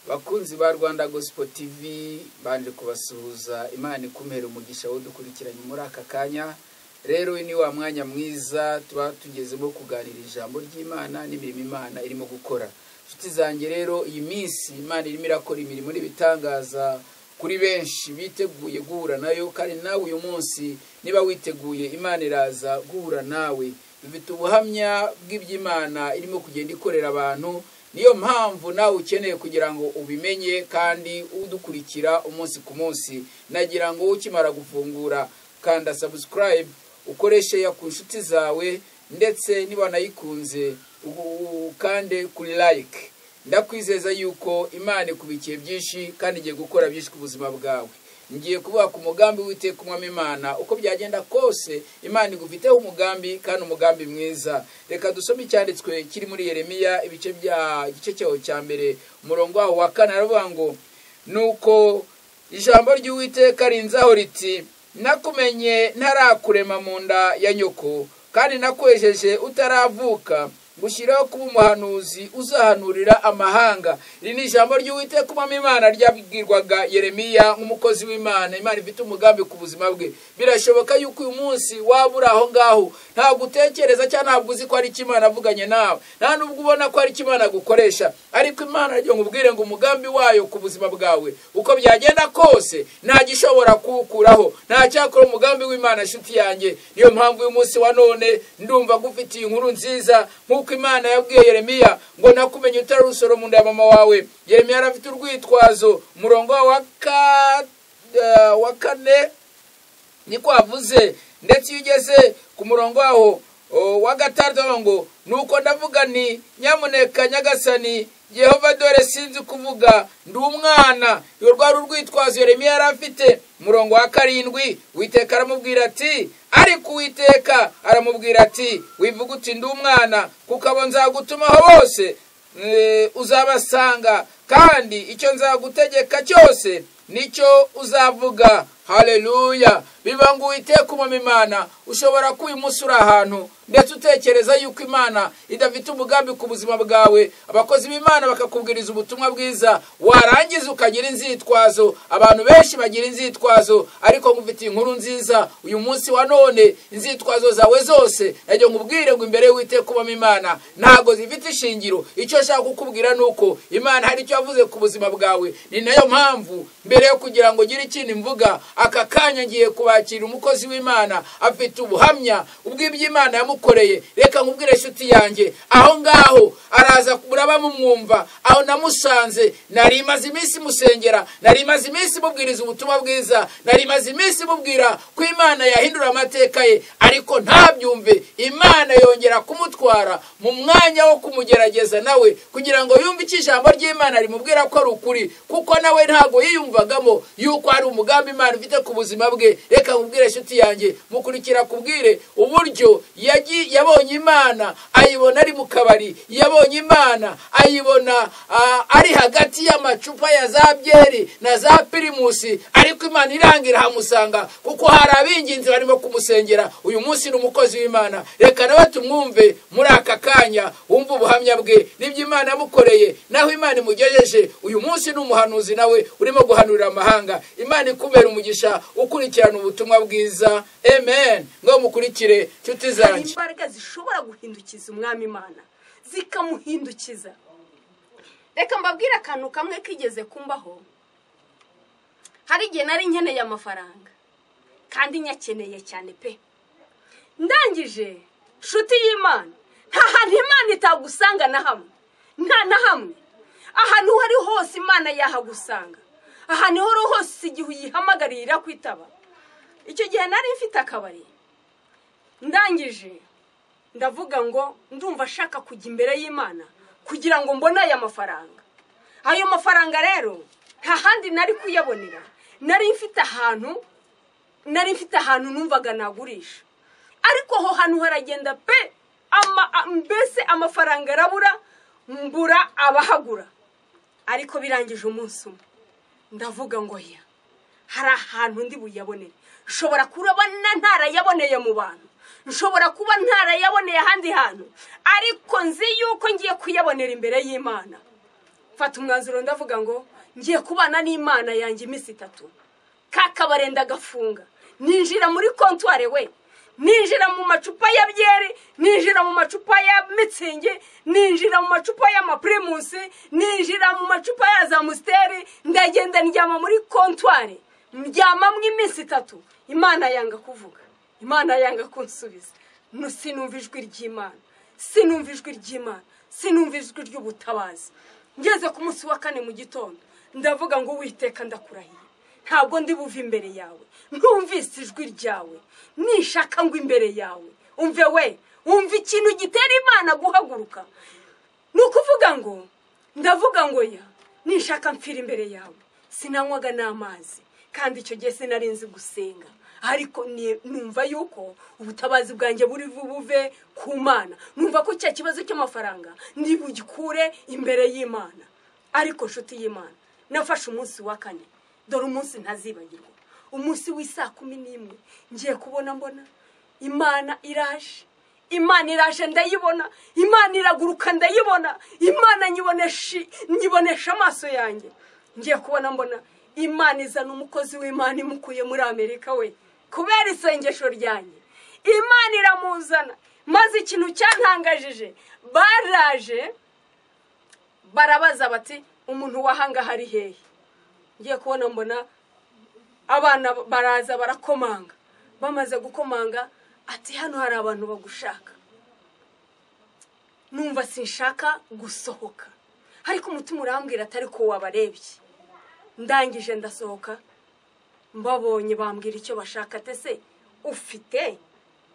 Bakunzi ba Rwanda Gospel TV banje kubasuhuza. Imana ikumere umugisha wo dukurikiranye muri aka kanya. Rero ni wa mwanya mwiza tuba tugezemo kuganira ijambo ry'Imana n'imirimo Imana irimo gukora. Nshuti zanjye rero iyi minsi Imana irimo irakora imirimo n'ibitangaza kuri benshi biteguye guhura nayo, kandi nawe uyu munsi niba witeguye Imana iraza guhura nawe. Dufite ubuhamya bw'iby'Imana irimo kugenda ikorera abantu. Niyo mpamvu nawe ukeneye kugira ngo ubimenye kandi udukurikira umunsi ku munsi. Nagira ngo ukimara gufungura kanda subscribe, ukoreshe ya ku nshuti zawe, ndetse niba nayikunze ukande kuri like. Ndakwizeza yuko Imana ikubikiye byinshi kandi igiye gukora byinshi ku buzima bwawe. Ngiye kuvuga ku mugambi w'Uwiteka Umwami Imana. Uko byagenda kose Imana igufiteho umugambi, kandi umugambi mwiza. Reka dusome icyanditswe kiri muri Yeremiya igice cyaho cya mbere umurongo waho wa 4. Aravuga ngo nuko ijambo ry'Uwiteka rinzaho riti, nakumenye ntarakurema mu nda ya nyoko, kandi nakwejeje utaravuka, gushyiraho kuba umuhanuzi uzahanurira amahanga. Iri ni ijambo ry'Uwiteka Umwami Imana ryabwirwaga Yeremiya nk'umukozi w'Imana. Imana ifite umugambi ku buzima bwe. Birashoboka yuko uyu munsi wabura aho ngaho, ntabwo utekereza cyangwa ntabwo uzi ko ari Imana avuganye nawe, nta nubwo ubona ko ari Imana gukoresha, ariko Imana ryo ngubwire ngo umugambi wayo ku buzima bwawe uko byagenda kose nta gishobora kuwukuraho, nta cyakora umugambi w'Imana. Nshuti yanjye, niyo mpamvu uyu munsi wa none ndumva gufitiye inkuru nziza. Nk'uko Imana yabwiye Yeremiya ngo nakumenye utararusoro mu nda ya mama wawe. Yeremiya arafite urwitwazo. Umurongo wa 4 niko avuze, ndetse iyo ugeze ku murongo waho wa 6 ngo nuko ndavuga nti nyamuneka Nyagasani Yehova, dore sinzi kuvuga, ndi umwana. Iyo rwari urwitwazo Yeremiya yarafite. Umurongo wa 7 Uwiteka aramubwira ati, ariko Uwiteka aramubwira ati, wivuga uti ndi umwana, kuko abo nzagutumaho bose uzabasanga, kandi icyo nzagutegeka cyose nicyo uzavuga. Haleluya. Biba ngo Uwiteka Umwami Imana. Ushobora kuba uyu munsi uri ahantu ndetse utekereza yuko Imana idafite umugambi ku buzima bwawe. Abakozi b'Imana bakakubwiriza ubutumwa bwiza, warangiza ukagira inzitwazo. Abantu benshi bagira inzitwazo, ariko ngufitiye inkuru nziza uyu munsi wa none. Inzitwazo zawe zose najye ngubwire ngo imbere y'Uwiteka Umwami Imana ntago zifite ishingiro. Icyo nshaka kukubwira nuko Imana hari icyo yavuze ku buzima bwawe. Ni nayo mpamvu mbere yo kugira ngo ugire ikindi mvuga, aka kanya ngiye kubakira umukozi w'Imana afite ubuhamya ubw'iby'Imana yamukoreye. Reka nkubwire nshuti yanjye, aho ngaho araza kuraba mumwumva. Aho namusanze nari maze iminsi musengera, nari maze iminsi mubwiriza ubutumwa bwiza, nari maze iminsi mubwira ko Imana yahindura amateka ye, ariko ntabyumve. Imana yongera kumutwara mu mwanya wo kumugerageza nawe, kugira ngo yumve icyo ijambo ry'Imana rimubwira ko ari ukuri, kuko nawe ntago yiyumvagamo yuko ari umugambi Imana ifite ku buzima bwe. Reka nkubwire nshuti yanjye, mukurikira kubwire uburyo yabonye Imana, ayibona ari mu kabari, yabonye Imana ayibona ari hagati y'amacupa ya za byeri na za pirimusi, ariko Imana irangira hamusanga, kuko hari abinginzi barimo kumusengera. Uyu munsi ni umukozi w'Imana. Reka nawe tumwumve muri aka kanya, wumva ubuhamya bwe n'ibyo Imana yamukoreye, naho Imana imugejeje. Uyu munsi ni umuhanuzi nawe urimo guhanurira amahanga. Imana ikumera umugisha ukurikirana ubutumwa bwiza. Amen. Ngo mukurikire nshuti zanjye. Imbaraga zishobora guhindukiza Umwami Imana, zikamuhindukiza. Reka mbabwire akantu kamwe kigeze kumbaho. Hari igihe nari nkeneye amafaranga, kandi nyakeneye cyane pe. Ndangije nshuti y'Imana, nta hantu Imana itagusanga na hamwe, nta na hamwe. Ahantu hari hose Imana yahagusanga, ahantu horo hose igihe uyihamagarira kwitaba. Icyo gihe nari mfite akabari. Ndangije ndavuga ngo ndumva shaka kujya imbere y'Imana kugira ngo mbone aya mafaranga. Ayo mafaranga rero nta handi nari kuyabonera. Nari mfite ahantu numvaga nagurisha, ariko ho hantu haragenda pe, mbese amafaranga arabura, mbura abahagura. Ariko birangije umunsi umwe ndavuga ngo ya, hari ahantu ndi buyabonere. Nshobora kurabana ntarayaboneye mu bantu, nshobora kuba ntarayaboneye ahandi hantu, ariko nzi yuko ngiye kuyabonera imbere y'Imana. mfata umwanzuro ndavuga ngo ngiye kubana n'Imana yanjye iminsi 3 kakabarenda gafunga ninjira muri kontware we ninjira mu macupa ya byeri ninjira mu macupa ya mitsingi ninjira mu macupa ya Primus ninjira mu macupa ya za Musteri ndagenda ndyama muri kontware mbyama mu iminsi 3 Imana yanga kuvuga Imana yanga kunsubiza sinumva ijwi ry'Imana sinumva ijwi ry'Imana sinumva ijwi ry'ubutabazi ngeze ku munsi wa 4 mu gitondo ndavuga ngo Uwiteka ndakurahiye ntabwo ndi buva imbere yawe ntumvise ijwi ryawe nishaka ngo imbere yawe umve we umva ikintu gitera Imana guhaguruka nukuvuga ngo ndavuga ngo ya nishaka mfira imbere yawe sinanywaga n'amazi kandi icyo gihe sinarinzi gusenga ariko numva yuko ubutabazi bwanjye buri buve ku Mana numva ko cya kibazo cy'amafaranga ndi bugikure imbere y'Imana ariko nshuti y'Imana nafashe umunsi wa 4 dore umunsi ntazibagirwa umunsi w'isa 11 ngiye kubona mbona Imana iraje ndayibona Imana iraguruka ndayibona Imana nyibonesha amaso yanjye ngiye kubona mbona Imana izana umukozi w'Imana imukuye muri Amerika we kubera isengesho ryanjye Imana iramuzana maze ikintu cyantangajije baraje barabaza bati umuntu wahanga hari hehe ngiye kubona mbona abana baraza barakomanga bamaze gukomanga ati hano hari abantu bagushaka numva sinshaka gusohoka ariko umutima urambwira atari ko wabarebye ndangije ndasohoka mbabonye bambwira icyo bashaka atese ufite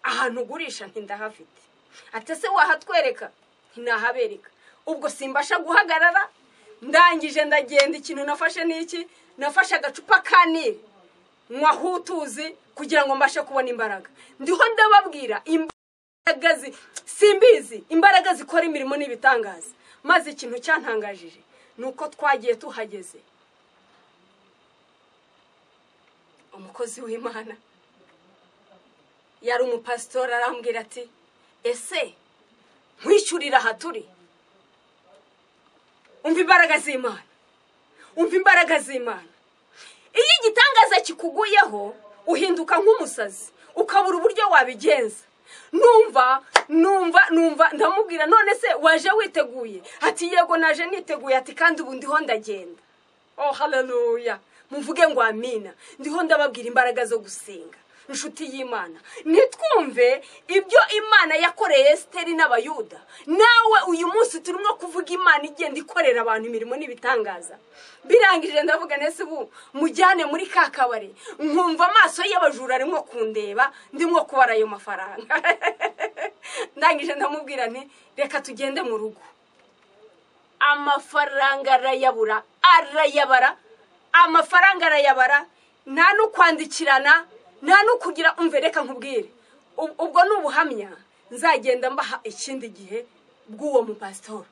ahantu ugurisha ntindahafite atese wahatwereka ntinahabereka ubwo simbasha guhagarara ndangije ndagenda ikintu nafashe niki nafashe agacupa kanire mwahutuzi kugira ngo mbashe kubona imbaraga ndiho ndababwira imbaraga simbizi imbaraga zikora imirimo n'ibitangaza maze ikintu cyantangajije nuko twagiye tuhageze umukozi w'Imana yari umupastor arambwira ati ese nkwishyurira haturi umva imbaraga z'Imana umva imbaraga z'Imana iyo igitangaza kikuguyeho uhinduka nk'umusazi ukabura uburyo wabigenza numva ndamubwira none se waje witeguye ati yego naje niteguye ati kandi ubu ndiho ndagenda oh haleluya muvuge ngo amina ndiho ndababwira imbaraga zo gusenga inshuti y'Imana nitwumve ibyo Imana yakoreye Esteri n'abayuda nawe uyu munsi turimo kuvuga Imana igenda ikorera abantu imirimo n'ibitangaza birangije ndavuga nese ubu mujyane muri kakabare nkumva amaso y'abajura arimo kundeba ndimo kubara ayo mafaranga ndangije ndamubwira nti reka tugende mu rugo amafaranga arayabara amafaranga arayabara nta no kwandikirana nta no kugira umve reka nkubwire ubwo n'ubuhamya nzagenda mbaha ikindi gihe bw'uwo mupastor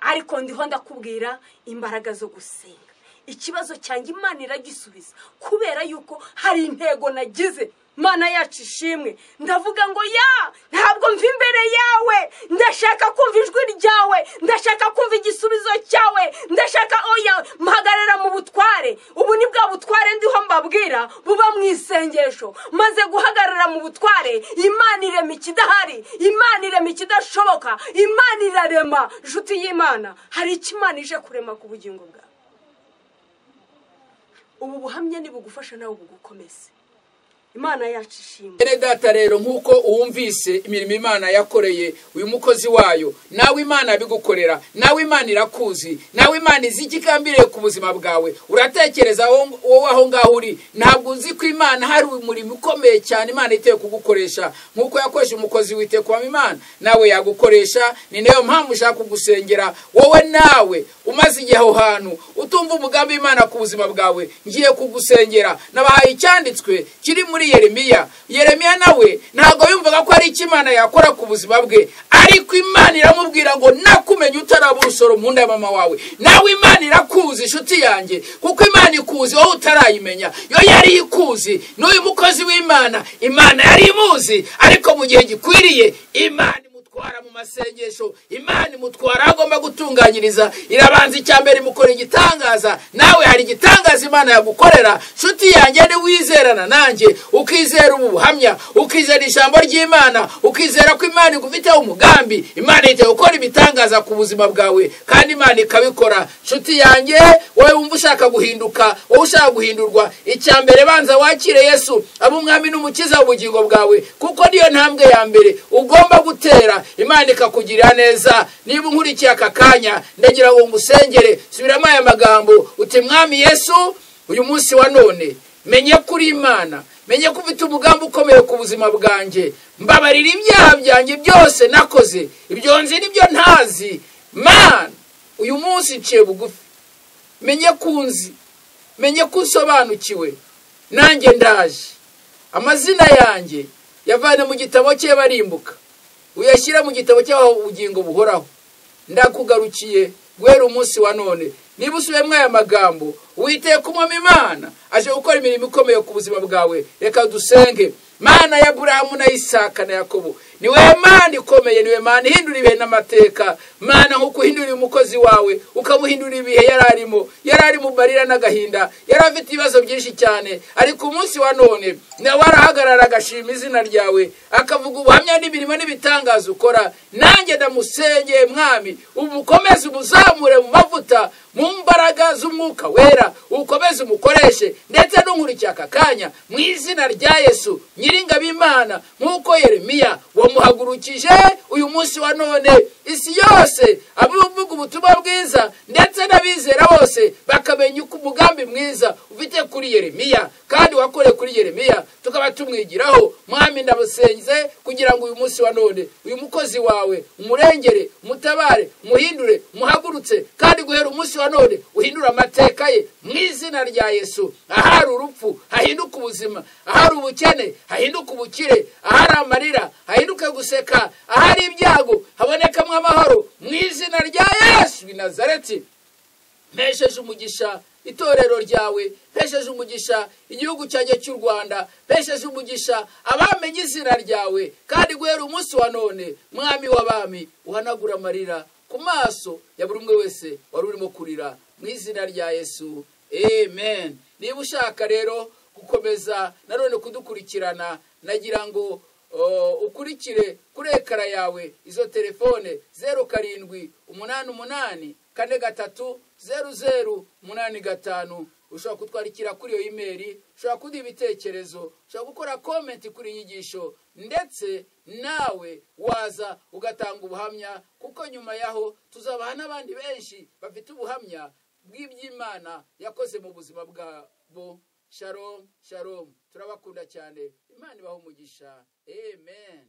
ariko ndiho ndakubwira imbaraga zo gusenga ikibazo cyanjye Imana iragisubiza kubera yuko hari intego nagize Mana yacu ishimwe ndavuga ngo ya ntabwo mva imbere yawe ndashaka kumva ijwi ryawe ndashaka kumva igisubizo cyawe ndashaka oya mpagarara mu butware ubu ni bwa butware ndiho mbabwira buba mu isengesho maze guhagarara mu butware Imana irema ikidahari Imana irema ikidashoboka Imana irarema nshuti y'Imana hari ikimana ije kurema ku bugingo bwawe ubu buhamya ni bugufasha nawe bugukomeze Imana yacu ishimwe. Ene data rero nkuko uwumvise imirimo Imana yakoreye uyu mukozi wayo nawe Imana bigukorera nawe Imana irakuzi nawe Imana izikikambiriye ku buzima bwawe uratekereza wowe aho ngaho uri ntabwo uzi ko Imana hari umurimo ukomeye cyane Imana iteye kugukoresha nkuko yakoresha umukozi wite kwa Imana nawe yagukoresha ni nayo mpamvu ushaka kugusengera wowe nawe umaze igihe aho hantu utumva umugambi Imana ku buzima bwawe ngiye kugusengera nabahaye icyanditswe kiri muri Yeremiya nawe ntago yumvaga ko ari Imana yakora ku buzima bwe ariko Imana iramubwira ngo nakumenye utarabusoro mu nda ya mama wawe nawe Imana irakuzi inshuti yanjye kuko Imana ikuzi wowe utarayimenya yo yari ikuzi n'uyu mukozi w'Imana Imana yari imuzi ariko mu gihe gikwiriye Imana imutwara mu masengesho, Imana imutwara agomba gutunganyiriza, irabanza icyambere imukora igitangaza. Nawe hari igitangaza Imana yagukorera. Nshuti yanjye, ni wizerana nanjye, ukizera ubu buhamya, ukizera ijambo ry'Imana, ukizera ko Imana igufiteho umugambi, Imana ihita gukora ibitangaza ku buzima bwawe, kandi Imana ikabikora. Nshuti yanjye, wowe wumva ushaka guhinduka, wowe ushaka guhindurwa, icyambere banza wakire Yesu abe umwami n'umukiza w'ubugingo bwawe, kuko niyo ntambwe ya mbere ugomba gutera, Imana ikakugirira neza. Niba unkurikiye aka kanya, ndagira ngo ngusengere. Subiramo aya magambo uti: Mwami Yesu, uyu munsi wa none menye kuri Imana, menye ko ufite umugambi ukomeye ku buzima bwanjye. Mbabarira ibyaha byanjye byose nakoze, ibyo nzi n'ibyo ntazi. Mana, uyu munsi nciye bugufi, menye kunzi, menye kunsobanukiwe, nanjye ndaje. Amazina yanjye yavane mu gitabo cye barimbuka, uyashyira mu gitabo cy'ubugingo buhoraho. Ndakugarukiye guhera umunsi wa none. Niba usubiyemo aya magambo, Uwiteka Umwami Imana aje gukora imirimo ikomeye ku buzima bwawe. Reka dusenge. Mana ya Aburahamu na Isaka na Yakobo, niwe Mana ikomeye, niwe Mana ihindura ibihe n'amateka. Mana, nk'uko uhindura umukozi wawe ukamuhindura ibihe yari mu marira n'agahinda, yari afite ibibazo byinshi cyane, ariko umunsi wa none nawe arahagarara agashima izina ryawe, akavuga ubuhamya n'imirimo n'ibitangaza ukora. Nanjye ndamusengeye Mwami, umukomeze umuzamure mu mavuta, mu mbaraga z'Umwuka Wera, ukomeze umukoreshe, ndetse n'unkurikiye aka kanya mu izina rya Yesu Nyiringabo Imana. Nk'uko Yeremiya wamuhagurukije uyu munsi wa none, isi yose abivuga ubutumwa bwiza, ndetse n'abizera bose bakamenya uko umugambi mwiza ufite kuri Yeremiya, kandi wakoreye kuri Yeremiya tukaba tumwigiraho. Mwami, ndamusenze kugira ngo uyu munsi wa none uyu mukozi wawe umurengere, umutabare, umuhindure, umuhagurutse, kandi guhera umunsi wa none uhindura amateka ye mu izina rya Yesu. Ahari urupfu hahinduka ubuzima, ahari ubukene hahinduka ubukire, ahari amarira hahinduke guseka, ahari ibyago habonekamo amahoro mu izina rya Yesu w'i Nazareti. Mpesheje umugisha itorero ryawe, mpesheje umugisha igihugu cyanjye cy'u Rwanda, mpesheje umugisha abamenye izina ryawe, kandi guhera umunsi wa none Mwami w'abami uhanagura amarira ku maso ya buri umwe wese wari urimo kurira mu izina rya Yesu. Amen. Niba ushaka rero gukomeza nanone kudukurikirana, nagira ngo ukurikire kuri ekara yawe izo telefone 0788430085. ushobora kutwarikira kuri iyo email, ushobora kuduha ibitekerezo, ushobora gukora comment kuri inyigisho, ndetse nawe waza ugatanga ubuhamya, kuko nyuma yaho tuzabaha n'abandi benshi bafite ubuhamya bw'iby'Imana yakoze mu buzima bwabo. Shalom, shalom. Turabakunda cyane. Imana ibahe umugisha. Amen.